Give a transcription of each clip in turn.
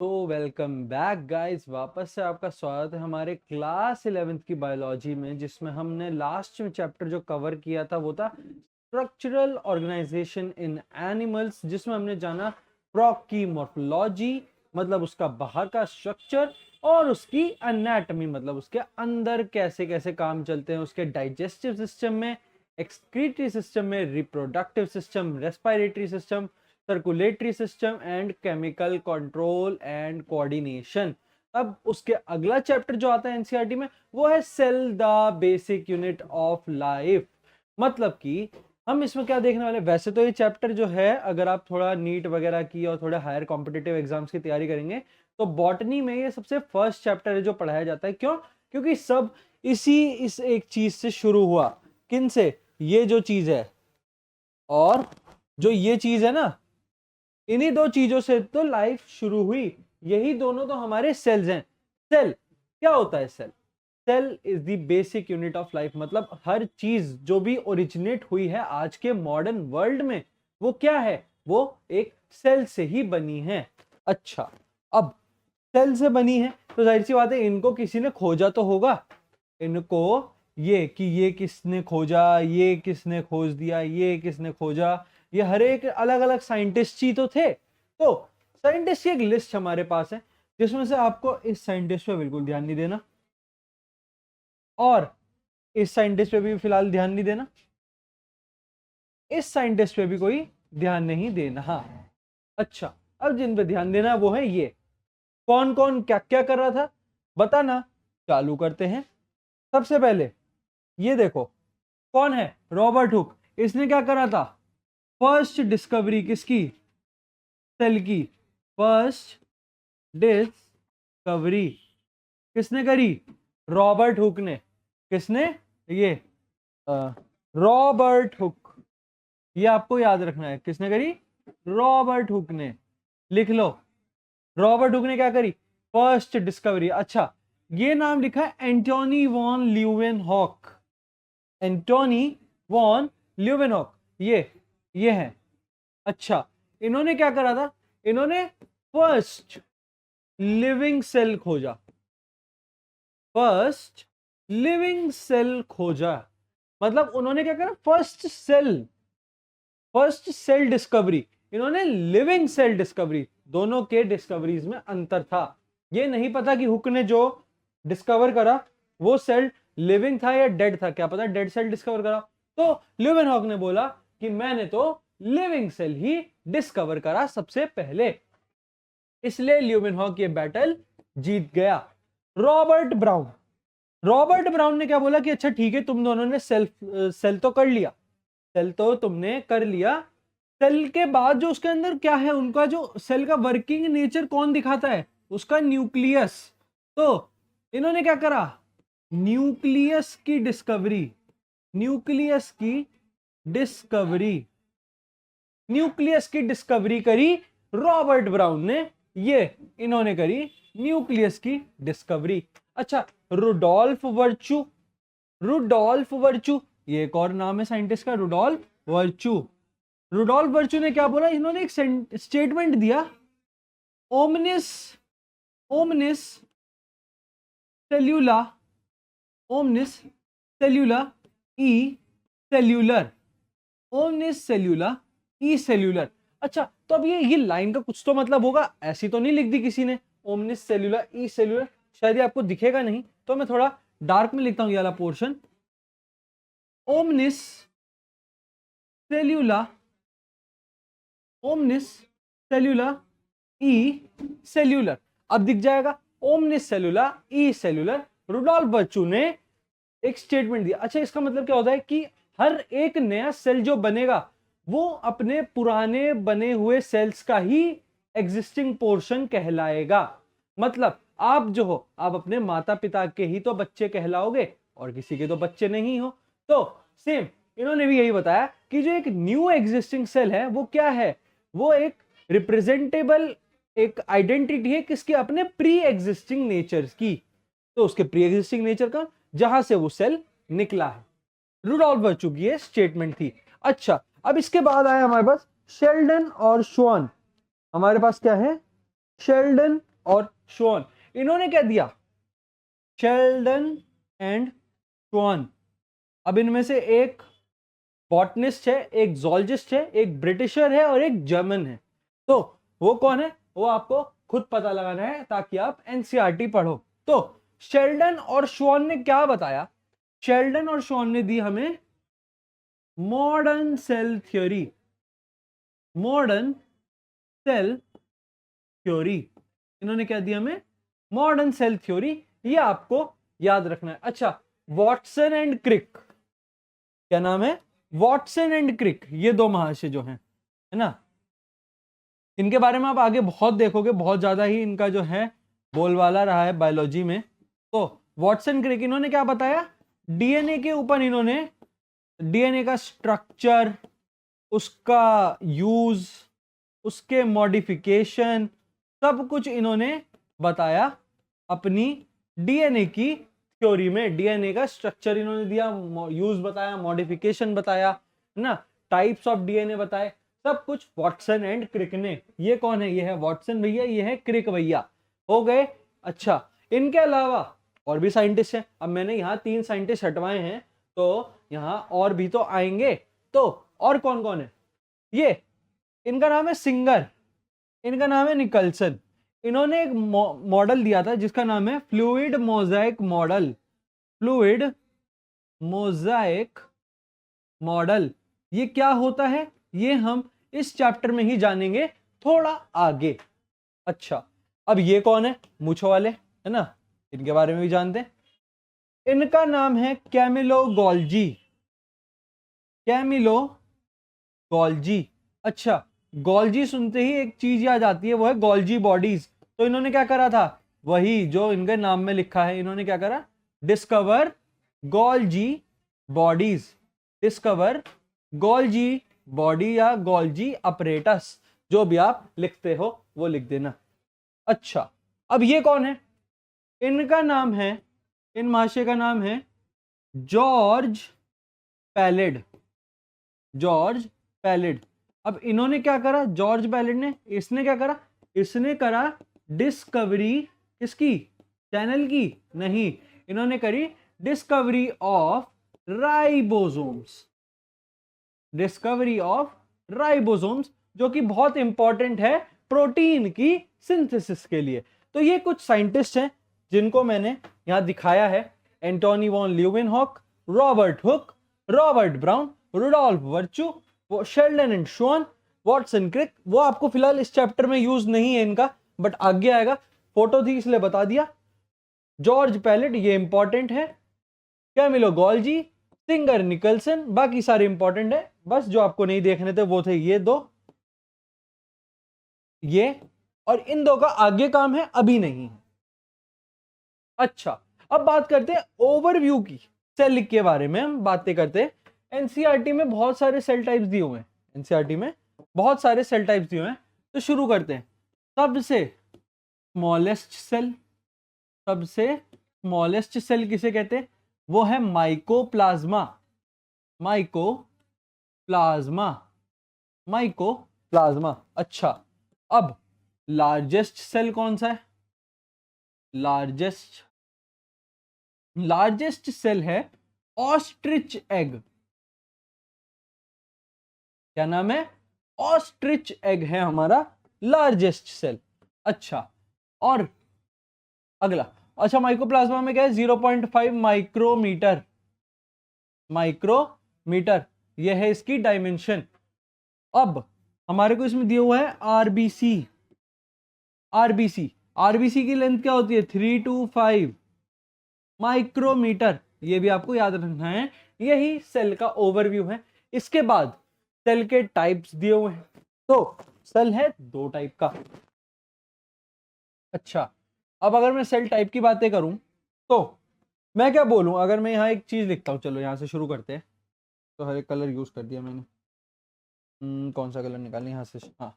तो welcome back guys, वापस से आपका स्वागत है हमारे क्लास 11th की बायोलॉजी में, जिसमें हमने लास्ट में चैप्टर जो कवर किया था वो था स्ट्रक्चरल ऑर्गेनाइजेशन इन एनिमल्स, जिसमें हमने जाना प्रॉक की मॉर्फोलॉजी मतलब उसका बाहर का स्ट्रक्चर और उसकी एनाटॉमी मतलब उसके अंदर कैसे कैसे काम चलते हैं, उसके डाइजेस्टिव सिस्टम में, एक्सक्रीटरी सिस्टम में, reproductive system, respiratory system, circulatory system and chemical control and coordination. अब उसके अगला चैप्टर जो आता है एनसीईआरटी में वो है cell the basic unit of life. मतलब कि हम इसमें क्या देखने वाले, वैसे तो ये चैप्टर जो है अगर आप थोड़ा नीट वगैरह की और थोड़ा हायर कॉम्पिटिटिव एग्जाम्स की तैयारी करेंगे तो बॉटनी में ये सबसे फर्स्ट चैप्टर है जो पढ़ाया जाता है। क्यों? क्योंकि सब इस एक चीज से शुरू हुआ। किन से? ये जो चीज है और जो ये चीज है ना, इन्हीं दो चीजों से तो लाइफ शुरू हुई। यही दोनों तो हमारे सेल्स हैं। सेल क्या होता है? Cell is the basic unit of life. मतलब हर चीज जो भी ओरिजिनेट हुई है आज के मॉडर्न वर्ल्ड में वो क्या है? वो एक सेल से ही बनी है। अच्छा, अब सेल से बनी है तो जाहिर सी बात है इनको किसी ने खोजा तो होगा। इनको ये किसने खोजा, ये किसने खोज दिया, ये किसने खोजा, ये हर एक अलग अलग साइंटिस्ट ही तो थे। तो साइंटिस्ट की एक लिस्ट हमारे पास है जिसमें से आपको इस साइंटिस्ट पे बिल्कुल ध्यान नहीं देना और इस साइंटिस्ट पे भी फिलहाल ध्यान नहीं देना, इस साइंटिस्ट पे भी कोई ध्यान नहीं देना। हाँ, अच्छा, अब जिन पे ध्यान देना वो है ये। कौन कौन क्या क्या कर रहा था बताना। चालू करते हैं। सबसे पहले ये देखो, कौन है? Robert Hooke. इसने क्या करा था? फर्स्ट डिस्कवरी किसकी? सेल की फर्स्ट डिस्कवरी किसने करी? रॉबर्ट हुक ने। किसने? ये रॉबर्ट हुक। ये आपको याद रखना है, किसने करी? रॉबर्ट हुक ने। लिख लो, रॉबर्ट हुक ने क्या करी? First discovery. अच्छा, ये नाम लिखा है Antonie van Leeuwenhoek. Antonie van Leeuwenhoek, ये है। अच्छा, इन्होंने क्या करा था? इन्होंने फर्स्ट लिविंग सेल खोजा। फर्स्ट लिविंग सेल खोजा मतलब उन्होंने क्या करा? First cell discovery. इन्होंने लिविंग सेल डिस्कवरी। दोनों के डिस्कवरीज में अंतर था। ये नहीं पता कि हुक ने जो डिस्कवर करा वो सेल लिविंग था या डेड था। क्या पता डेड सेल डिस्कवर करा। तो ल्यूवेनहॉक ने बोला कि मैंने तो लिविंग सेल ही डिस्कवर करा सबसे पहले, इसलिए ल्यूवेनहॉक ये बैटल जीत गया। रॉबर्ट ब्राउन ने क्या बोला कि अच्छा ठीक है, तुम दोनों ने सेल तो कर लिया, सेल तो तुमने कर लिया। सेल के बाद जो उसके अंदर क्या है, उनका जो सेल का वर्किंग नेचर कौन दिखाता है? उसका न्यूक्लियस। तो इन्होंने क्या करा? न्यूक्लियस की डिस्कवरी। न्यूक्लियस की डिस्कवरी न्यूक्लियस की डिस्कवरी करी रॉबर्ट ब्राउन ने। ये इन्होंने करी न्यूक्लियस की डिस्कवरी। अच्छा, रुडोल्फ वर्चू, ये एक और नाम है साइंटिस्ट का, रुडोल्फ वर्चू ने क्या बोला? इन्होंने एक स्टेटमेंट दिया, ओमनिस ओमनिस सेल्यूला ओमनिस सेल्यूला ई सेल्यूलर ओमनिस सेल्यूला ई सेल्यूलर। अच्छा, तो अब ये लाइन का कुछ तो मतलब होगा, ऐसी तो नहीं लिख दी किसी ने ओमनिस सेल्यूला ई सेल्यूलर। शायद ये आपको दिखेगा नहीं तो मैं थोड़ा डार्क में लिखता हूं ये वाला पोर्शन। ओमनिस सेल्यूला ओमनिस सेल्यूला ई सेल्यूलर। अब दिख जाएगा ओमनिस सेल्यूला ई सेल्यूलर। रुडोल्फ वर्चू ने एक स्टेटमेंट दिया। अच्छा, इसका मतलब क्या होता है कि हर एक नया सेल जो बनेगा वो अपने पुराने बने हुए सेल्स का ही एग्जिस्टिंग पोर्शन कहलाएगा। मतलब आप जो हो, आप अपने माता पिता के ही तो बच्चे कहलाओगे और किसी के तो बच्चे नहीं हो। तो सेम इन्होंने भी यही बताया कि जो एक न्यू एग्जिस्टिंग सेल है वो क्या है? वो एक रिप्रेजेंटेबल एक आइडेंटिटी है किसकी? अपने प्री एग्जिस्टिंग नेचर की। तो उसके प्री एग्जिस्टिंग नेचर का जहां से वो सेल निकला है। रुडोल्फ वर्चू की ये स्टेटमेंट थी। अच्छा, अब इसके बाद आया हमारे पास शेल्डन और श्वान। हमारे पास क्या है? शेल्डन और शॉन, इन्होंने क्या दिया, शेल्डन एंड शॉन। अब इनमें से एक बॉटनिस्ट है, एक जोलॉजिस्ट है, एक ब्रिटिशर है और एक जर्मन है। तो वो कौन है वो आपको खुद पता लगाना है ताकि आप एनसीईआरटी पढ़ो। तो शेल्डन और शॉन ने क्या बताया, शेल्डन और शॉन ने दी हमें modern cell theory, modern cell theory, इन्होंने क्या दिया हमें, मॉडर्न सेल थ्योरी, ये आपको याद रखना है। अच्छा, वॉटसन एंड क्रिक, क्या नाम है, वॉटसन एंड क्रिक, ये दो महाशय जो हैं, है ना, इनके बारे में आप आगे बहुत देखोगे, बहुत ज्यादा ही इनका जो है बोलबाला रहा है बायोलॉजी में। तो वॉटसन क्रिक, इन्होंने क्या बताया, डीएनए के ऊपर इन्होंने डीएनए का स्ट्रक्चर, उसका यूज, उसके मॉडिफिकेशन, सब कुछ इन्होंने बताया अपनी डीएनए की थ्योरी में। डीएनए का स्ट्रक्चर इन्होंने दिया, यूज बताया, मॉडिफिकेशन बताया, है ना, टाइप्स ऑफ डीएनए बताए, सब कुछ वॉटसन एंड क्रिक ने। ये कौन है, ये है वॉटसन भैया, ये है क्रिक भैया, हो गए। अच्छा, इनके अलावा और भी साइंटिस्ट हैं। अब मैंने यहाँ 3 साइंटिस्ट हटवाए हैं, तो यहाँ और भी तो आएंगे। तो और कौन कौन है, ये इनका नाम है सिंगर, इनका नाम है निकल्सन। इन्होंने एक मॉडल दिया था जिसका नाम है fluid Mosaic model, fluid Mosaic model. ये क्या होता है, ये हम इस चैप्टर में ही जानेंगे थोड़ा आगे। अच्छा, अब ये कौन है, मूंछों वाले, है ना, इनके बारे में भी जानते हैं। इनका नाम है कैमिलो गोल्जी, कैमिलो गोल्जी। अच्छा, गोल्जी सुनते ही एक चीज याद आती है, वो है गोल्जी बॉडीज। तो इन्होंने क्या करा था, वही जो इनके नाम में लिखा है, इन्होंने क्या करा, discover Golgi bodies, discover Golgi body या गोल्जी अपरेटस, जो भी आप लिखते हो वो लिख देना। अच्छा, अब ये कौन है, इनका नाम है, इन महाशय का नाम है जॉर्ज पैलेड, जॉर्ज पैलेड। अब इन्होंने क्या करा, जॉर्ज पैलेड ने, इसने क्या करा, इसने करा डिस्कवरी, किसकी, चैनल की नहीं, इन्होंने करी discovery of ribosomes, discovery of ribosomes, जो कि बहुत इंपॉर्टेंट है प्रोटीन की सिंथेसिस के लिए। तो ये कुछ साइंटिस्ट हैं जिनको मैंने यहां दिखाया है, Antonie van Leeuwenhoek, Robert Hooke, Robert Brown, Rudolf Virchow, वो Schleiden and Schwann, Watson Crick. वो आपको फिलहाल इस चैप्टर में यूज नहीं है इनका, बट आगे आएगा, फोटो थी इसलिए बता दिया। जॉर्ज पैलेट, ये इंपॉर्टेंट है, कैमिलो गोल्जी, सिंगर निकल्सन, बाकी सारे इंपॉर्टेंट है, बस जो आपको नहीं देखने थे वो थे ये दो, ये, और इन दो का आगे काम है, अभी नहीं है। अच्छा, अब बात करते हैं ओवरव्यू की, सेल के बारे में हम बातें करते हैं। एनसीईआरटी में बहुत सारे सेल टाइप्स दिए हुए हैं, एनसीईआरटी में बहुत सारे सेल टाइप्स दिए हुए हैं। तो शुरू करते हैं, सबसे स्मॉलेस्ट सेल, सबसे स्मॉलेस्ट सेल किसे कहते हैं, वो है माइकोप्लाज्मा, माइकोप्लाज्मा, माइकोप्लाज्मा। अच्छा, अब लार्जेस्ट सेल कौन सा है, लार्जेस्ट सेल है ऑस्ट्रिच एग, क्या नाम है, ऑस्ट्रिच एग है हमारा लार्जेस्ट सेल। अच्छा, और अगला, अच्छा माइकोप्लाज्मा में क्या है, 0.5 माइक्रोमीटर, माइक्रोमीटर ये है इसकी डायमेंशन। अब हमारे को इसमें दिया हुआ है आरबीसी, आरबीसी, आरबीसी की लेंथ क्या होती है, 3 to 5 माइक्रोमीटर, ये भी आपको याद रखना है। यही सेल का ओवरव्यू है। इसके बाद सेल के टाइप्स दिए हुए हैं, तो सेल है 2 टाइप का। अच्छा, अब अगर मैं सेल टाइप की बातें करूं तो मैं क्या बोलूं, अगर मैं यहाँ एक चीज लिखता हूं, चलो यहाँ से शुरू करते हैं। तो हर एक कलर यूज कर दिया मैंने, कौन सा कलर निकालें यहाँ से, हाँ,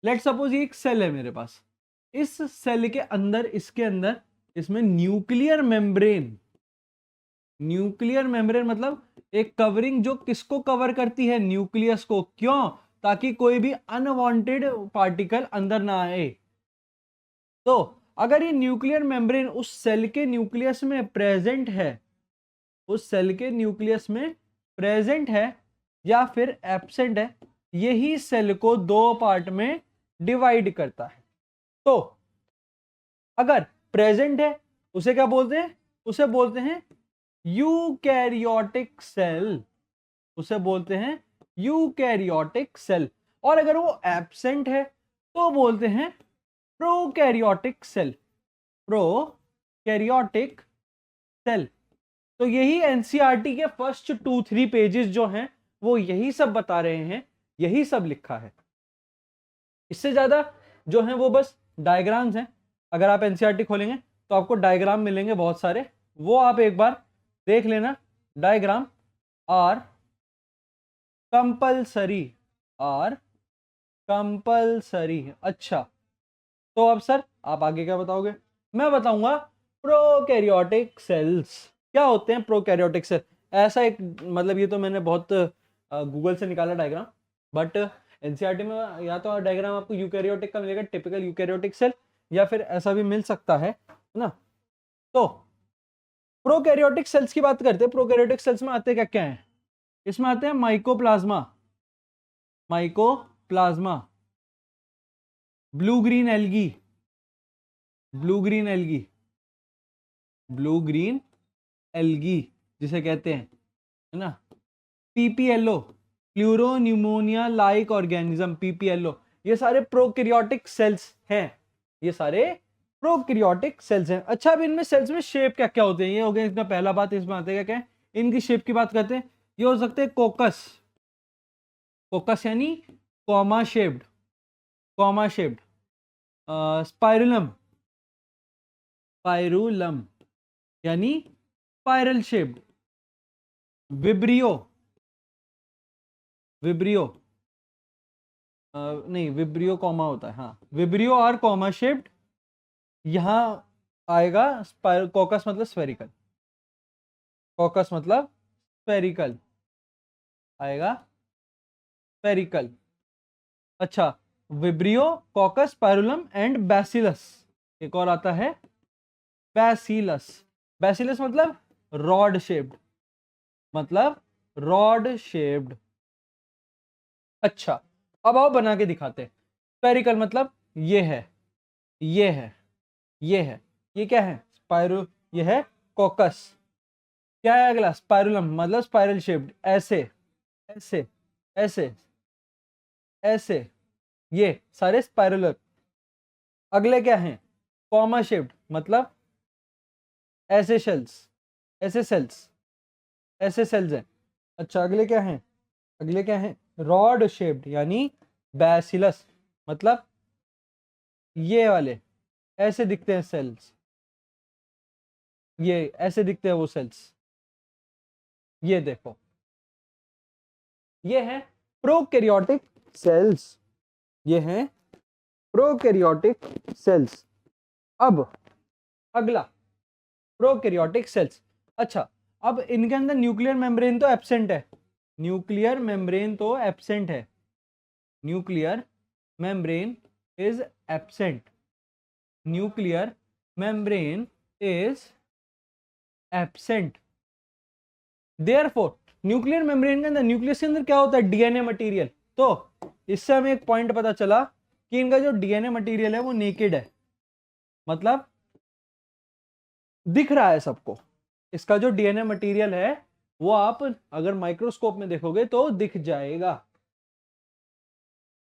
लेट सपोज ये एक सेल है मेरे पास, इस सेल के अंदर, इसके अंदर इसमें न्यूक्लियर मेम्ब्रेन, न्यूक्लियर मेम्ब्रेन मतलब एक कवरिंग जो किसको कवर करती है, न्यूक्लियस को, क्यों, ताकि कोई भी अनवांटेड पार्टिकल अंदर ना आए। तो अगर ये न्यूक्लियर मेम्ब्रेन उस सेल के न्यूक्लियस में प्रेजेंट है, उस सेल के न्यूक्लियस में प्रेजेंट है या फिर एब्सेंट है, यही सेल को दो पार्ट में डिवाइड करता है। तो अगर प्रेजेंट है उसे क्या बोलते हैं? उसे बोलते हैं यूकैरियोटिक सेल, उसे बोलते हैं यूकैरियोटिक सेल। और अगर वो एब्सेंट है तो बोलते हैं प्रोकैरियोटिक सेल, प्रोकैरियोटिक सेल। तो यही एनसीईआरटी के फर्स्ट 2-3 पेजेस जो हैं वो यही सब बता रहे हैं, यही सब लिखा है। इससे ज्यादा जो है वो बस डायग्राम्स हैं। अगर आप एनसीईआरटी खोलेंगे तो आपको डायग्राम मिलेंगे बहुत सारे, वो आप एक बार देख लेना। Diagram are compulsory, are compulsory. अच्छा, तो अब सर आप आगे क्या बताओगे? मैं बताऊंगा प्रोकैरियोटिक सेल्स। क्या होते हैं प्रोकैरियोटिक सेल? ऐसा एक मतलब ये तो मैंने बहुत गूगल से निकाला डायग्राम, बट एनसीईआरटी में या तो डायग्राम आपको यूकैरियोटिक का मिलेगा, टिपिकल यूकैरियोटिक सेल, या फिर ऐसा भी मिल सकता है ना। तो प्रोकैरियोटिक सेल्स की बात करते हैं। प्रोकैरियोटिक सेल्स में आते क्या क्या हैं? इसमें आते हैं mycoplasma, mycoplasma, blue green algae, blue green algae, blue green algae जिसे कहते हैं, है ना। PPLO, pleuro pneumonia like organism, PPLO, ये सारे प्रोकैरियोटिक सेल्स हैं, ये सारे प्रोकैरियोटिक सेल्स हैं। अच्छा, अब इनमें सेल्स में शेप क्या क्या होते हैं? ये हो गया इसका पहला बात। इसमें आते हैं क्या क्या? इनकी शेप की बात करते हैं। ये हो सकते हैं कोकस, कोकस यानी comma shaped, comma shaped, spirillum, spirillum यानी स्पाइरल शेप्ड, विब्रियो, विब्रियो नहीं, विब्रियो कॉमा होता है, हाँ, विब्रियो और कॉमा शेप्ड। यहां आएगा कोकस मतलब स्फेरिकल, कोकस मतलब स्फेरिकल आएगा, स्फेरिकल। अच्छा, विब्रियो, कोकस, स्पाइरुलम एंड बैसिलस। एक और आता है बैसिलस, बैसिलस मतलब रॉड शेप्ड, मतलब रॉड शेप्ड। अच्छा, अब आओ बना के दिखाते हैं। स्फेरिकल मतलब ये है, ये है, ये है, ये क्या है? स्पाइरो, ये है कोकस। क्या है अगला? स्पाइरुलम मतलब स्पाइरल शेप्ड, ऐसे ऐसे ऐसे ऐसे, ये सारे स्पाइरुलर। अगले क्या हैं? कॉमा शेप्ड मतलब ऐसे शेल्स, ऐसे सेल्स, ऐसे सेल्स हैं। अच्छा, अगले क्या हैं? अगले क्या हैं? रॉड शेप्ड यानी बैसिलस, मतलब ये वाले ऐसे दिखते हैं सेल्स, ये ऐसे दिखते हैं वो सेल्स। ये देखो, ये है प्रोकैरियोटिक सेल्स, ये हैं प्रोकैरियोटिक सेल्स। अब अगला प्रोकैरियोटिक सेल्स। अच्छा, अब इनके अंदर न्यूक्लियर मेम्ब्रेन तो एब्सेंट है, न्यूक्लियर मेम्ब्रेन तो एब्सेंट है, nuclear membrane is absent, nuclear membrane is absent. Therefore nuclear membrane के अंदर, न्यूक्लियस के अंदर क्या होता है? DNA material. तो इससे हमें एक पॉइंट पता चला कि इनका जो डीएनए मटेरियल है वो नेकेड है, मतलब दिख रहा है सबको। इसका जो डीएनए मटेरियल है वो आप अगर माइक्रोस्कोप में देखोगे तो दिख जाएगा।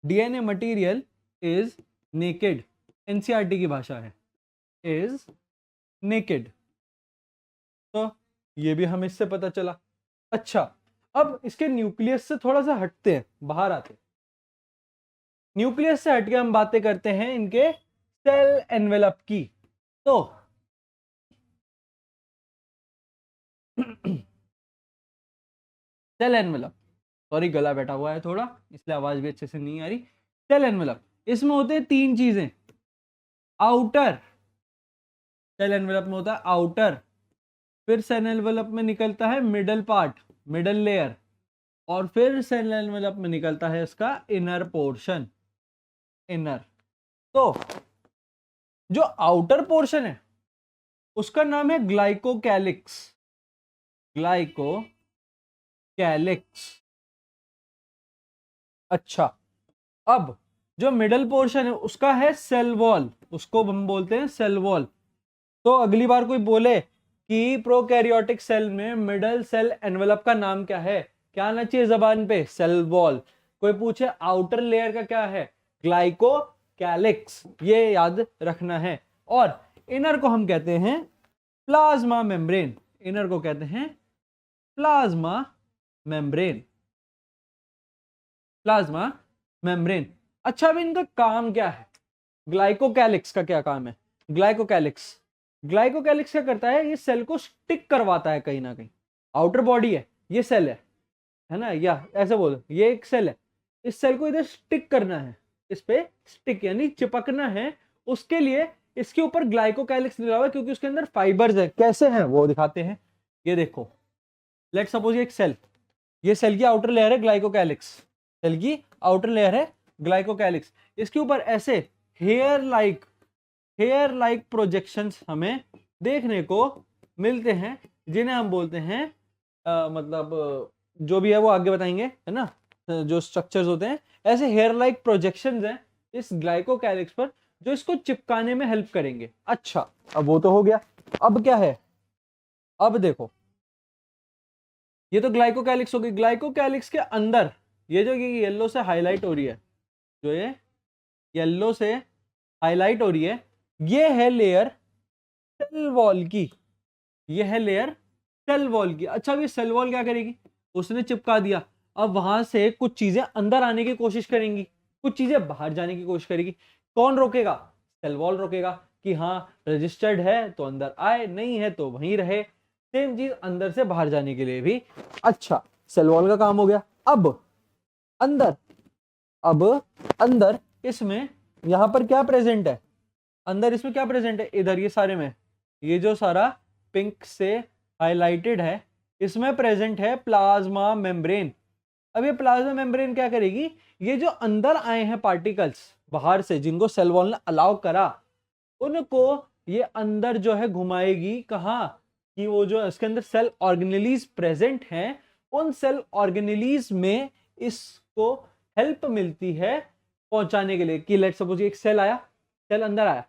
DNA material is naked, NCERT की भाषा है, इज नेकेड। तो ये भी हमें इससे पता चला। अच्छा, अब इसके न्यूक्लियस से थोड़ा सा हटते हैं, बाहर आते हैं। न्यूक्लियस से हटके हम बातें करते हैं इनके सेल एनवेलप की। तो सेल एनवेलप, सॉरी गला बैठा हुआ है थोड़ा, इसलिए आवाज भी अच्छे से नहीं आ रही। सेल एनवेलप, इसमें होते हैं तीन चीजें। आउटर, सेल एनवेलप में होता है आउटर, फिर सेल एनवेलप में निकलता है मिडल पार्ट, मिडल लेयर, और फिर सेल एनवेलप में निकलता है इसका इनर पोर्शन, इनर। तो जो आउटर पोर्शन है उसका नाम है ग्लाइकोकैलिक्स, ग्लाइकोकैलिक्स। अच्छा, अब जो मिडल पोर्शन है उसका है सेल वॉल, उसको हम बोलते हैं सेल वॉल। तो अगली बार कोई बोले कि प्रोकैरियोटिक सेल में मिडल सेल एनवेलप का नाम क्या है, क्या आना चाहिए जबान पे? Cell wall. कोई पूछे आउटर लेयर का क्या है, ग्लाइकोकैलिक्स, ये याद रखना है। और इनर को हम कहते हैं प्लाज्मा मेम्ब्रेन, इनर को कहते हैं प्लाज्मा मेम्ब्रेन, प्लाज्मा मेम्ब्रेन। अच्छा, अब इनका काम क्या है? ग्लाइकोकैलिक्स का क्या काम है? ग्लाइकोकैलिक्स, ग्लाइकोकैलिक्स क्या करता है? ये सेल को स्टिक करवाता है कहीं ना कहीं। आउटर बॉडी है, ये सेल है ना, या ऐसे बोलो ये एक सेल है, इस सेल को इधर स्टिक करना है, इस पे स्टिक यानी चिपकना है। उसके लिए इसके ऊपर ग्लाइकोकैलिक्स लगा हुआ है, क्योंकि उसके अंदर फाइबर्स है। कैसे हैं वो दिखाते हैं, ये देखो। लेट सपोज ये एक सेल, ये सेल की आउटर लेयर है ग्लाइकोकैलिक्स, सेल की आउटर लेयर है ग्लाइकोकैलिक्स। इसके ऊपर ऐसे हेयर लाइक प्रोजेक्शंस हमें देखने को मिलते हैं, जिन्हें हम बोलते हैं मतलब जो भी है वो आगे बताएंगे, है ना। जो स्ट्रक्चर्स होते हैं ऐसे हेयर लाइक प्रोजेक्शंस हैं इस ग्लाइकोकैलिक्स पर, जो इसको चिपकाने में हेल्प करेंगे। अच्छा, अब वो तो हो गया। अब क्या है? अब देखो, ये तो ग्लाइकोकैलिक्स हो गई। ग्लाइकोकैलिक्स के अंदर ये जो ये येलो से हाईलाइट हो रही है, जो ये येलो से हाईलाइट हो रही है, ये है लेयर सेल वॉल की, ये है लेयर सेल वॉल की। अच्छा, अब ये सेल वॉल क्या करेगी? उसने चिपका दिया, अब वहां से कुछ चीजें अंदर आने की कोशिश करेंगी, कुछ चीजें बाहर जाने की कोशिश करेगी। कौन रोकेगा? सेल वॉल रोकेगा कि हाँ रजिस्टर्ड है तो अंदर आए, नहीं है तो वहीं रहे। सेम चीज अंदर से बाहर जाने के लिए भी। अच्छा, सेल वॉल का काम हो गया। अब अंदर, अब अंदर इसमें यहां पर क्या प्रेजेंट है? अंदर इसमें क्या प्रेजेंट है? इधर ये सारे में, ये जो सारा पिंक से हाईलाइटेड है, इसमें प्रेजेंट है प्लाज्मा मेम्ब्रेन। अब ये प्लाज्मा मेम्ब्रेन क्या करेगी? ये जो अंदर आए हैं पार्टिकल्स बाहर से, जिनको सेल वॉल ने अलाउ करा, उनको ये अंदर जो है घुमाएगी। कहाँ? कि वो जो इसके अंदर सेल ऑर्गेनेलीज प्रेजेंट हैं, उन सेल ऑर्गेनेलीज में इसको हेल्प मिलती है पहुंचाने के लिए। कि लेट सपोज एक सेल आया, सेल अंदर आया,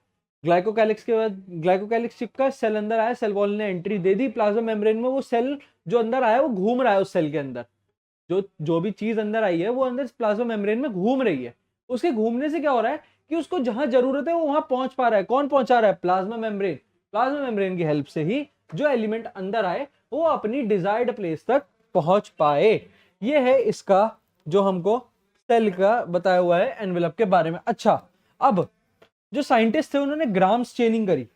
ग्लाइकोकैलिक्स के बाद ग्लाइकोकैलिक्स चिपका, सेल अंदर आया, सेल वॉल ने एंट्री दे दी प्लाज्मा मेम्ब्रेन में। वो सेल जो अंदर आया वो घूम रहा है उस सेल के अंदर, जो जो भी चीज अंदर आई है वो अंदर प्लाज्मा मेम्ब्रेन में घूम रही है। उसके घूमने से क्या हो रहा है कि उसको जहां जरूरत है वो वहां पहुंच पा रहा है। कौन पहुंचा रहा है? Plasma membrane. प्लाज्मा मेम्ब्रेन की हेल्प से ही जो एलिमेंट अंदर आए वो अपनी डिजायर्ड प्लेस तक पहुंच पाए। ये है इसका जो हमको सेल का बताया हुआ है एनवेलप के बारे में। अच्छा, अब जो साइंटिस्ट थे उन्होंने ग्राम चेनिंग करी,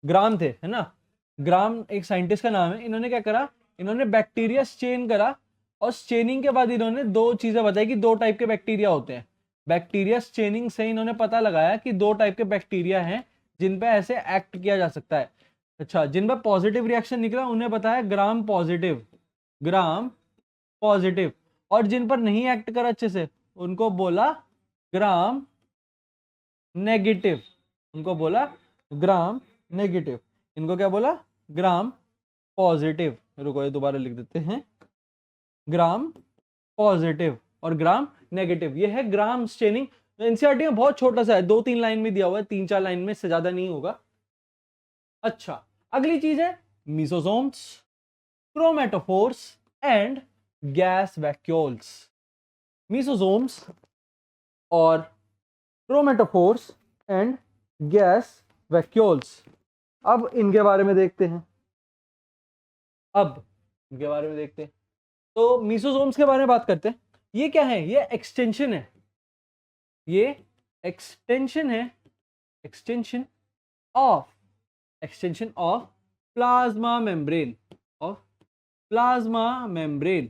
ग्राम थे, है ना, ग्राम एक साइंटिस्ट का नाम है। इन्होंने क्या करा? इन्होंने बैक्टीरिया चेन करा, और चेनिंग के बाद इन्होंने दो चीजें बताई कि दो टाइप के बैक्टीरिया होते हैं। बैक्टीरिया चेनिंग से इन्होंने पता लगाया कि दो टाइप के बैक्टीरिया हैं जिन पे ऐसे एक्ट किया जा सकता है। अच्छा, जिन पर पॉजिटिव रिएक्शन निकला उन्हें बताया ग्राम पॉजिटिव, ग्राम पॉजिटिव। और जिन पर नहीं एक्ट करा अच्छे से उनको बोला ग्राम नेगेटिव, उनको बोला ग्राम नेगेटिव। इनको क्या बोला? Gram positive. रुको ये दोबारा लिख देते हैं, ग्राम पॉजिटिव और ग्राम नेगेटिव। ये है ग्राम स्टेनिंग। एनसीईआरटी में बहुत छोटा सा है, 2-3 लाइन में दिया हुआ है, 3-4 लाइन में, से ज्यादा नहीं होगा। अच्छा, अगली चीज है mesosomes, chromatophores and gas vacuoles. Mesosomes और क्रोमेटोफोर्स एंड गैस वैक्यूल्स। अब इनके बारे में देखते हैं, अब इनके बारे में देखते हैं। तो मीसोसोम्स के बारे में बात करते हैं। ये क्या है? ये एक्सटेंशन है, ये एक्सटेंशन है, extension of, extension of plasma membrane, of plasma membrane,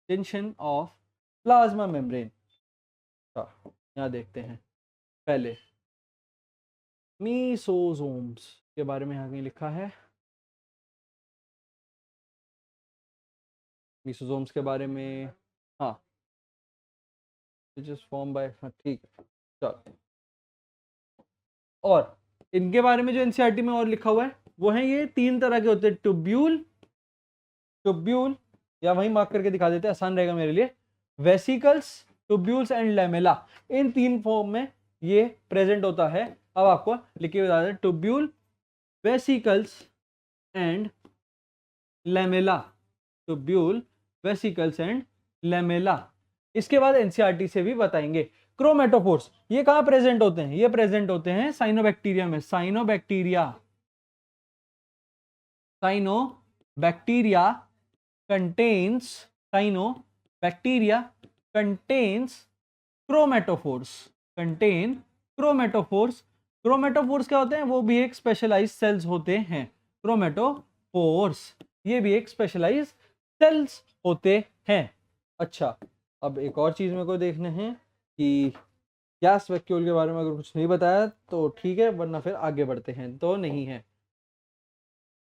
extension of plasma membrane. यहां देखते हैं पहले मीसोसोम्स के बारे में। यहां कहीं लिखा है मीसोसोम्स के बारे में, हाँ, विच इज फॉर्म बाय, हाँ ठीक है, चलो। और इनके बारे में जो एनसीईआरटी में और लिखा हुआ है वो है ये 3 तरह के होते हैं, ट्यूब्यूल या वही मार्क करके दिखा देते हैं, आसान रहेगा मेरे लिए, vesicles, tubules and lamella. In 3 form में ये प्रेजेंट होता है। अब आपको लिख के बता दें, tubule, vesicles and lamella, tubule, vesicles and lamella. इसके बाद एनसीईआरटी से भी बताएंगे। क्रोमेटोफोर्स ये कहां प्रेजेंट होते हैं? ये प्रेजेंट होते हैं साइनोबैक्टीरिया में। साइनोबैक्टीरिया कंटेन्स क्रोमेटोफोर्स, क्रोमेटोफोर्स क्या होते हैं? वो भी एक स्पेशलाइज्ड सेल्स होते हैं। क्रोमेटोफोर्स ये भी एक स्पेशलाइज्ड सेल्स होते हैं। अच्छा, अब एक और चीज मेरे को देखने हैं कि गैस वैक्यूल के बारे में अगर कुछ नहीं बताया तो ठीक है, वरना फिर आगे बढ़ते हैं तो नहीं है।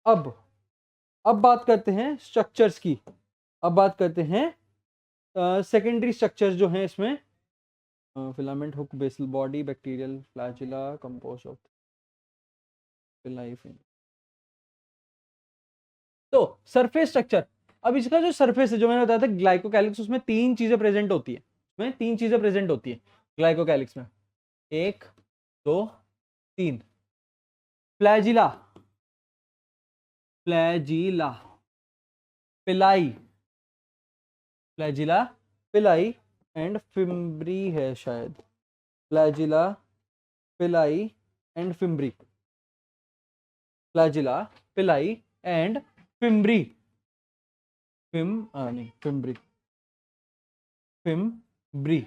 अब बात करते हैं स्ट्रक्चर्स की। अब बात करते हैं सेकेंडरी स्ट्रक्चर्स जो हैं इसमें, filament, hook, basal body, bacterial flagella, composed of life. तो सरफेस स्ट्रक्चर, अब इसका जो सरफेस है जो मैंने बताया था ग्लाइकोकैलिक्स, उसमें 3 चीजें प्रेजेंट होती है। ग्लाइकोकैलिक्स में 1 2 3। फ्लैजिला, पिलाई एंड फिम्ब्री है शायद। फ्लैजिला, पिलाई एंड फिम्ब्री, फिम्ब्री,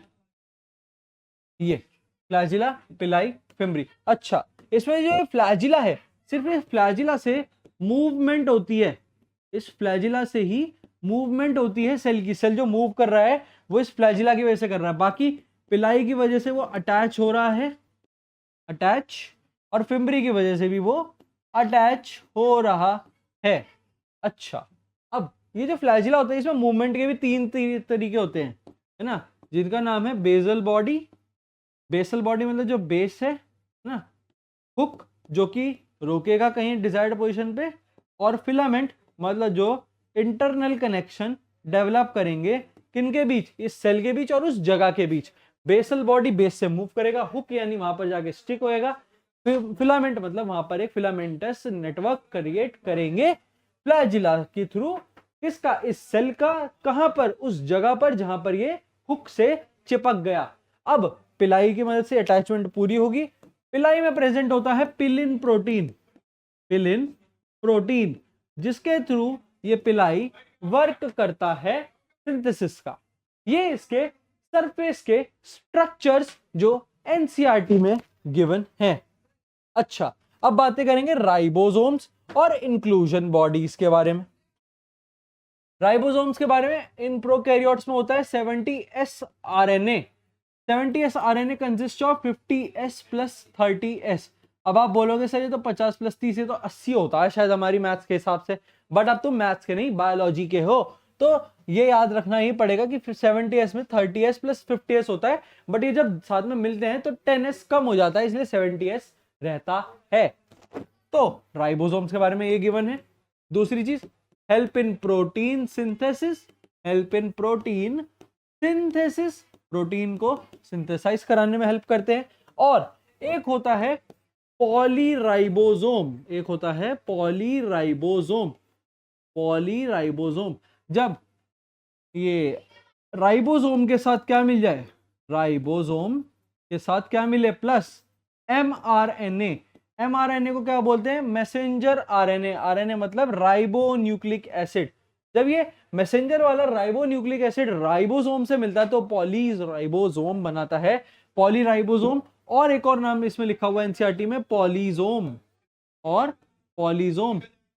ये फ्लैजिला, पिलाई, फिम्ब्री। अच्छा, इसमें जो फ्लैजिला है, सिर्फ इस फ्लैजिला से मूवमेंट होती है, इस फ्लैजिला से ही मूवमेंट होती है सेल की। सेल जो मूव कर रहा है वो इस फ्लैजिला की वजह से कर रहा है, बाकी पिलाई की वजह से वो अटैच हो रहा है, और फिम्ब्री की वजह से भी वो अटैच हो रहा है। अच्छा, अब ये जो फ्लैजिला होता है इसमें मूवमेंट के भी 3 तरीके होते हैं, है ना, जिनका नाम है बेसल बॉडी मतलब जो बेस है ना, हुक जो कि रोकेगा कहीं डिजायर्ड पोजीशन पे, और फिलामेंट मतलब जो इंटरनल कनेक्शन डेवलप करेंगे किनके बीच? इस सेल के बीच और उस जगह के बीच। बेसल बॉडी बेस से मूव करेगा, हुक यानी वहां पर जाके स्टिक होएगा, फिलामेंट मतलब वहां पर एक फिलामेंटस नेटवर्क क्रिएट करेंगे फ्लैजिला के थ्रू। किसका? इस सेल का। कहां पर? उस जगह पर जहां पर ये हुक से चिपक गया। अब पिलाई की मदद से अटैचमेंट पूरी होगी। पिलाई में प्रेजेंट होता है पिलिन प्रोटीन, जिसके थ्रू ये पिलाई वर्क करता है सिंथेसिस का। ये इसके सरफेस के स्ट्रक्चर्स जो एनसीईआरटी में गिवन है। अच्छा, अब बातें करेंगे राइबोसोम्स और इंक्लूजन बॉडीज के बारे में। राइबोसोम्स के बारे में, इन प्रोकैरियोट्स में होता है 70s RNA. 70s RNA consist of 50s plus 30s। अब आप बोलोगे सर ये तो 50 प्लस 30 है तो 80 होता है शायद हमारी मैथ्स के हिसाब से, बट अब तुम मैथ्स के नहीं बायोलॉजी के हो, तो ये याद रखना ही पड़ेगा कि 70s में 30s प्लस 50s होता है, बट ये जब साथ में मिलते हैं तो 10s कम हो जाता है, इसलिए 70s रहता है। तो राइबोसोम्स के बारे में ये गिवन है। दूसरी चीज, help in protein synthesis, protein को सिंथेसाइज कराने में हेल्प करते हैं। और एक होता है पॉलीराइबोसोम। जब ये राइबोसोम के साथ क्या मिल जाए? प्लस mRNA को क्या बोलते हैं? Messenger RNA. आरएनए मतलब राइबो न्यूक्लिक एसिड। जब ये मैसेंजर वाला राइबो न्यूक्लिक एसिड राइबोसोम से मिलता है तो पॉलीराइबोसोम बनाता है, पॉलीराइबोसोम। और एक और नाम इसमें लिखा हुआ है एनसीईआरटी में, पॉलीजोम।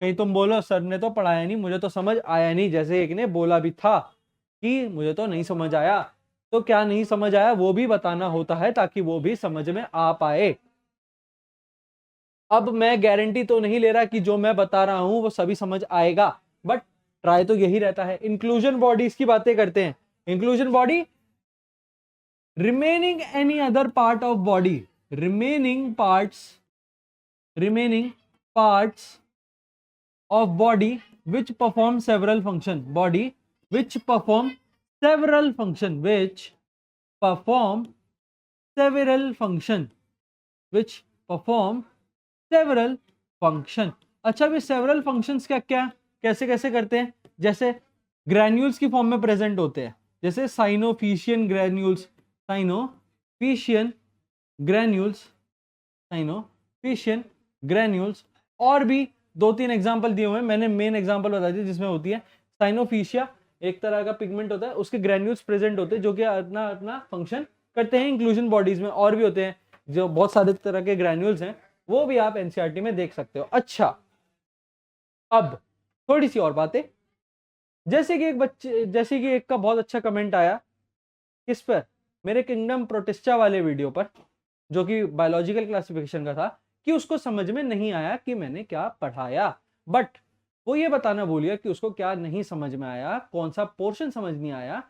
कहीं तुम बोलो सर ने तो पढ़ाया नहीं, मुझे तो समझ आया नहीं, जैसे एक ने बोला भी था कि मुझे तो नहीं समझ आया। तो क्या नहीं समझ आया वो भी बताना होता है ताकि वो भी समझ में आ पाए। अब मैं गारंटी तो नहीं ले रहा कि जो मैं बता रहा हूं वो सभी समझ आएगा, बट ट्राई तो यही रहता है। इंक्लूजन बॉडीज की बातें करते हैं। Inclusion body, remaining any other part of body, remaining parts remaining parts of body which perform several function, body which perform several function, which perform several function, which perform several function। अच्छा, भी several functions क्या क्या कैसे कैसे करते हैं, जैसे granules की फॉर्म में प्रेजेंट होते हैं, जैसे साइनोफिशियन ग्रैन्यूल्स, साइनोफिशियन ग्रैन्यूल्स, साइनोफिशियन ग्रैन्यूल्स। और भी दो तीन एग्जांपल दिए हुए हैं, मैंने मेन एग्जांपल बता दी जिसमें होती है साइनोफिशिया, एक तरह का पिगमेंट होता है, उसके ग्रैन्यूल्स प्रेजेंट होते हैं जो कि अपना अपना फंक्शन करते हैं इंक्लूजन बॉडीज में। और भी होते हैं जो बहुत सारे तरह के ग्रैन्यूल्स हैं, वो भी आप एनसीईआरटी में देख सकते हो। अच्छा, अब थोड़ी सी और बातें, जैसे कि एक का बहुत अच्छा कमेंट आया किस पर, मेरे किंगडम प्रोटिस्टा वाले वीडियो पर, जो कि बायोलॉजिकल क्लासिफिकेशन का था, कि उसको समझ में नहीं आया कि मैंने क्या पढ़ाया। बट वो ये बताना भूल गया कि उसको क्या नहीं समझ में आया, कौन सा पोर्शन समझ नहीं आया।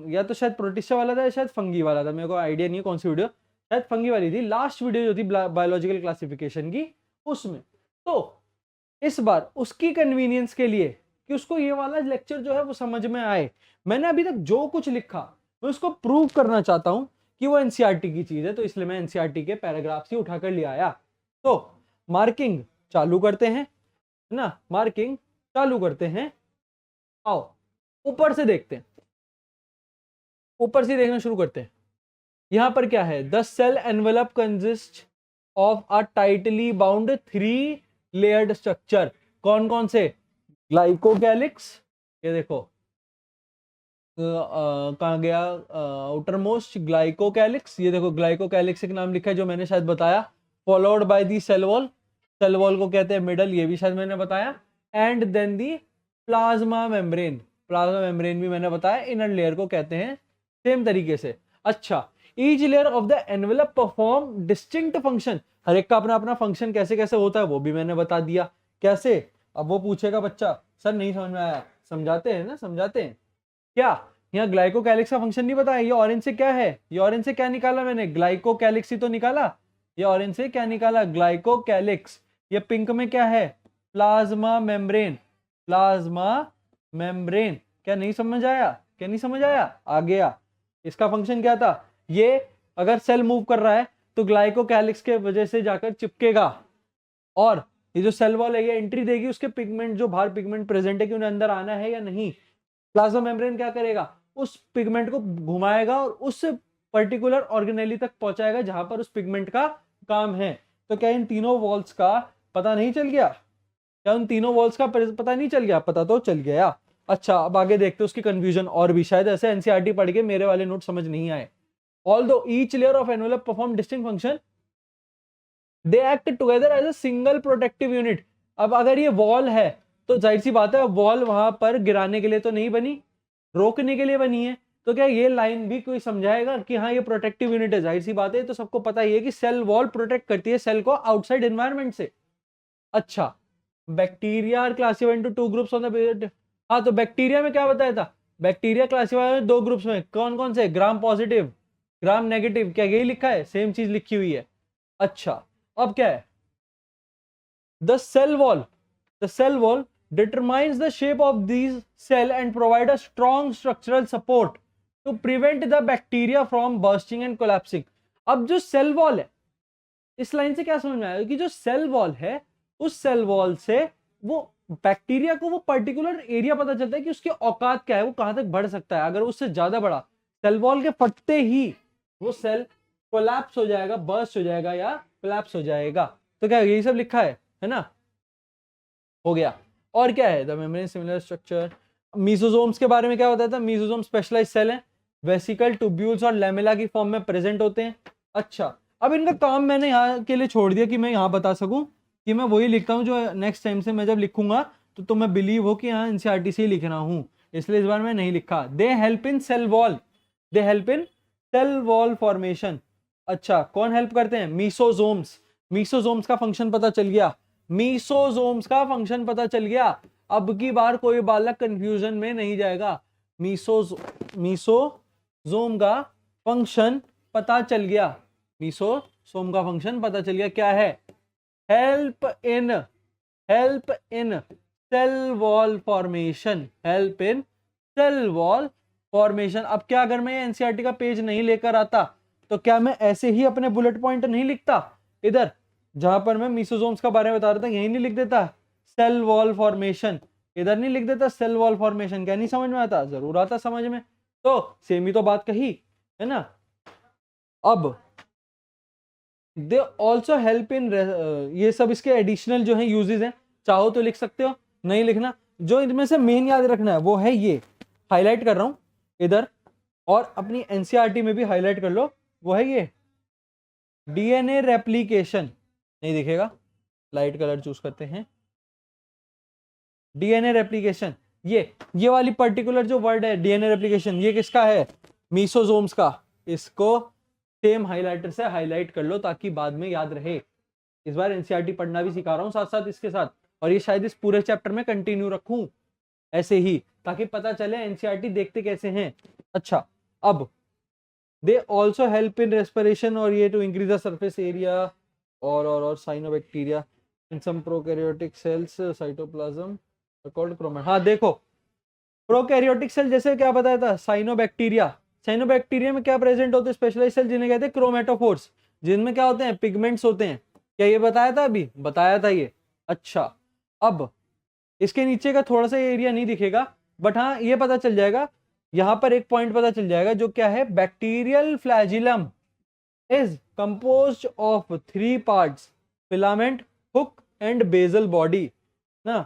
या तो शायद प्रोटिस्टा वाला था या शायद फंगी वाला था, मेरे को आइडिया नहीं है कौन सी वीडियो, शायद फंगी वाली थी, लास्ट वीडियो जो थी बायोलॉजिकल क्लासिफिकेशन की उसमें। तो इस बार उसकी कन्वीनियंस के लिए कि उसको ये वाला लेक्चर जो है वो समझ में आए, मैंने अभी तक जो कुछ लिखा मैं उसको प्रूव करना चाहता हूं कि वो एनसीईआरटी की चीज है, तो इसलिए मैं एनसीईआरटी के पैराग्राफ्स ही उठाकर ले आया। तो मार्किंग चालू करते हैं, है ना, मार्किंग चालू करते हैं। आओ ऊपर से देखते हैं, ऊपर से देखना शुरू करते हैं। यहां पर क्या है, the cell envelope consist of a tightly bound 3 layered structure. कौन कौन से, ग्लाइकोकैलिक्स, ये देखो कहाँ गया, आउटर मोस्ट ग्लाइकोकैलिक्स, ये देखो ग्लाइकोकैलिक्स एक नाम लिखा है जो मैंने शायद बताया, followed by the cell wall, cell wall को कहते हैं मिडल, ये भी शायद मैंने बताया, and then the plasma membrane, plasma membrane भी मैंने बताया, इनर लेयर को कहते हैं सेम तरीके से। अच्छा, each layer of the envelope perform distinct function, हर एक का अपना अपना फंक्शन कैसे कैसे होता है वो भी मैंने बता दिया। कैसे, अब वो पूछेगा बच्चा सर नहीं समझ में आया, समझाते हैं ना, समझाते हैं क्या। यहाँ ग्लाइकोकैलिक्स का फंक्शन नहीं बताया, ये ऑरेंज से क्या है, ये ऑरेंज से क्या निकाला मैंने, ग्लाइकोकैलिक्स ही तो निकाला, ये ऑरेंज से क्या निकाला, ग्लाइकोकैलिक्स। ये पिंक में क्या है, प्लाज्मा मेम्ब्रेन, प्लाज्मा मेम्ब्रेन। क्या नहीं समझ आया, क्या नहीं समझ आया, आ गया। इसका फंक्शन क्या था, ये अगर सेल मूव कर रहा है तो ग्लाइकोकैलिक्स के वजह से जाकर चिपकेगा, और ये जो सेल वॉल है ये एंट्री देगी उसके पिगमेंट, जो बाहर पिगमेंट प्रेजेंट है कि उन्हें अंदर आना है या नहीं। प्लाज्मा मेम्ब्रेन क्या करेगा, उस पिगमेंट को घुमाएगा और उस पर्टिकुलर ऑर्गेनेली तक पहुंचाएगा जहां पर उस पिगमेंट का काम है। तो क्या इन तीनों वॉल्स का पता नहीं चल गया, क्या उन तीनों वॉल्स का पता नहीं चल गया, पता तो चल गया। अच्छा, अब आगे देखते हैं उसकी कंफ्यूजन, और भी शायद ऐसे एनसीईआरटी पढ़ के मेरे वाले नोट समझ नहीं आए। Although each layer of envelope perform distinct function, they act together as a single protective unit. अब अगर ये वॉल है तो जाहिर सी बात है वॉल वहां पर गिराने के लिए तो नहीं बनी, रोकने के लिए बनी है। तो क्या ये लाइन भी कोई समझाएगा कि हाँ ये प्रोटेक्टिव यूनिट है, जाहिर सी बात है, तो सबको पता ही है कि सेल वॉल प्रोटेक्ट करती है सेल को आउटसाइड एनवायरनमेंट से। अच्छा, bacteria are classified into 2 groups on the, हाँ तो बैक्टीरिया में क्या बताया था, बैक्टीरिया क्लासिफाइड है 2 ग्रुप्स में, कौन कौन से, ग्राम पॉजिटिव, ग्राम नेगेटिव, क्या यही लिखा है, सेम चीज लिखी हुई है। अच्छा, अब क्या है, the cell wall, the cell wall determines the shape of these cell and provide a strong structural support to prevent the bacteria from bursting and collapsing। अब जो सेल वॉल है, इस लाइन से क्या समझ में आया कि जो सेल वॉल है उस सेल वॉल से वो बैक्टीरिया को वो पर्टिकुलर एरिया पता चलता है कि उसकी औकात क्या है, वो कहां तक बढ़ सकता है। अगर उससे ज्यादा बड़ा, सेल वॉल के फटते ही वो सेल कोलैप्स हो जाएगा, बर्स्ट हो जाएगा या कोलैप्स हो जाएगा। तो क्या यही सब लिखा है ना, हो गया। और क्या है, the membrane similar structure. Mesosomes के बारे में क्या बताया था, मीसोसोम स्पेशलाइज सेल है, वेसिकल, ट्यूब्यूल्स और लेमेला की फॉर्म में प्रेजेंट होते हैं। अच्छा, अब इनका काम मैंने यहाँ के लिए छोड़ दिया कि मैं यहाँ बता सकूं कि मैं वही लिखता हूँ जो नेक्स्ट टाइम से मैं जब लिखूंगा तो तुम्हें बिलीव हो कि यहाँ एनसीईआरटी से ही लिख रहा हूँ, इसलिए इस बार मैं नहीं लिखा। They help in cell wall, they help in cell wall formation. अच्छा, कौन हेल्प करते हैं, मीसोसोम्स। मीसोसोम्स का फंक्शन पता चल गया, मीसोसोम्स का फंक्शन पता चल गया। अब की बार कोई बालक कंफ्यूजन में नहीं जाएगा, मीसोसोम का फंक्शन पता चल गया, मीसोसोम का फंक्शन पता चल गया क्या है, help in cell wall formation, help in cell wall formation. अब क्या अगर मैं एनसीईआरटी का पेज नहीं लेकर आता तो क्या मैं ऐसे ही अपने बुलेट पॉइंट नहीं लिखता, इधर जहां पर मैं मीसोसोम्स का बारे में बता रहा था यही नहीं लिख देता सेल वॉल फॉर्मेशन, इधर नहीं लिख देता सेल वॉल फॉर्मेशन? क्या नहीं समझ में आता? जरूर आता समझ में। तो सेम ही तो बात कही है ना। अब दे ऑल्सो हेल्प इन, ये सब इसके एडिशनल जो है यूजेस हैं, चाहो तो लिख सकते हो, नहीं लिखना। जो इनमें से मेन याद रखना है वो है ये, हाईलाइट कर रहा हूं इधर, और अपनी एनसीईआरटी में भी हाईलाइट कर लो, वो है ये डीएनए रेप्लिकेशन। नहीं दिखेगा, लाइट कलर चूज करते हैं। डीएनए रेप्लिकेशन, ये वाली पर्टिकुलर जो वर्ड है डीएनए रेप्लिकेशन, ये किसका है? मीसोसोम्स का। इसको सेम हाइलाइटर से हाईलाइट कर लो ताकि बाद में याद रहे। इस बार एनसीईआरटी पढ़ना भी सिखा रहा हूं साथ साथ इसके साथ, और ये शायद इस पूरे चैप्टर में कंटिन्यू रखूं ऐसे ही, ताकि पता चले एनसीईआरटी देखते कैसे हैं। अच्छा, अब they also help in respiration, और ये to increase the surface area और cyanobacteria in some prokaryotic cells cytoplasm called chromate. हाँ देखो, प्रोकैरियोटिक सेल जैसे क्या बताया था, साइनोबैक्टीरिया। साइनोबैक्टीरिया में क्या प्रेजेंट होते हैं? स्पेशलाइज्ड सेल जिन्हें कहते हैं क्रोमेटोफोर्स, जिनमें क्या होते हैं? पिगमेंट्स होते हैं। क्या ये बताया था? अभी बताया था ये। अच्छा, अब इसके नीचे का थोड़ा सा एरिया नहीं दिखेगा, बट हाँ ये पता चल जाएगा, यहां पर एक पॉइंट पता चल जाएगा जो क्या है, bacterial flagellum is composed of 3 parts, filament, hook and basal body ना,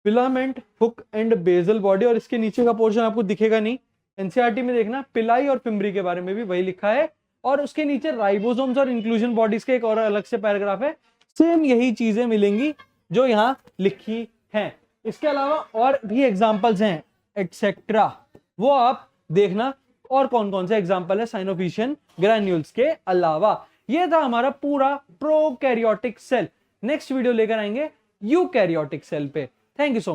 filament, hook and basal body. और इसके नीचे का पोर्शन आपको दिखेगा नहीं, एनसीईआरटी में देखना पिलाई और फिम्बरी के बारे में भी वही लिखा है, और उसके नीचे राइबोसोम्स और इंक्लूजन बॉडीज के एक और अलग से पैराग्राफ है, सेम यही चीजें मिलेंगी जो यहाँ लिखी हैं। इसके अलावा और भी एग्जांपल्स हैं एटसेट्रा, वो आप देखना, और कौन कौन से एग्जांपल है साइनोफिशियन ग्रैन्यूल्स के अलावा। ये था हमारा पूरा प्रोकैरियोटिक सेल। नेक्स्ट वीडियो लेकर आएंगे यूकैरियोटिक सेल पे। Thank you so much.